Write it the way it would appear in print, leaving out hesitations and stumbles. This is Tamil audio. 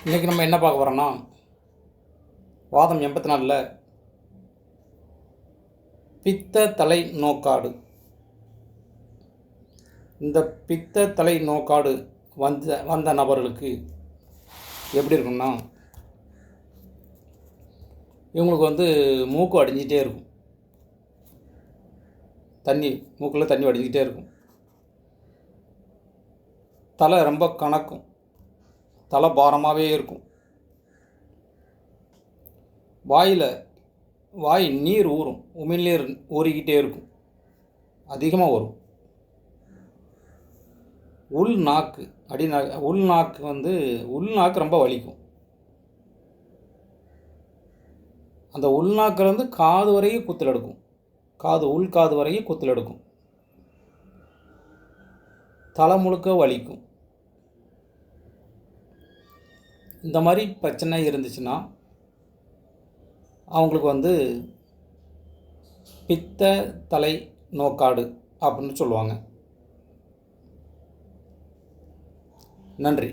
இன்றைக்கி நம்ம என்ன பார்க்க போகிறோன்னா, வாதம் 84ல் பித்த தலை நோக்காடு. இந்த பித்த தலை நோக்காடு வந்த நபர்களுக்கு எப்படி இருக்கும்னா, இவங்களுக்கு மூக்கு அடிஞ்சிட்டே இருக்கும். மூக்கில் தண்ணி வடிஞ்சிக்கிட்டே இருக்கும். தலை ரொம்ப கணக்கும். தலை பாரமாகவே இருக்கும். வாய் நீர் ஊறும். உமிழ்நீர் ஊறிக்கிட்டே இருக்கும். அதிகமாக வரும். உள்நாக்கு உள்நாக்கு ரொம்ப வலிக்கும். அந்த உள்நாக்கிலேருந்து காது வரையும் குத்தல் எடுக்கும். உள்காது வரையும் குத்தல் எடுக்கும். தலை முழுக்க வலிக்கும். இந்த மாதிரி பிரச்சனை இருந்துச்சுன்னா அவங்களுக்கு பித்த தலை நோக்காடு அப்படின்னு சொல்லுவாங்க. நன்றி.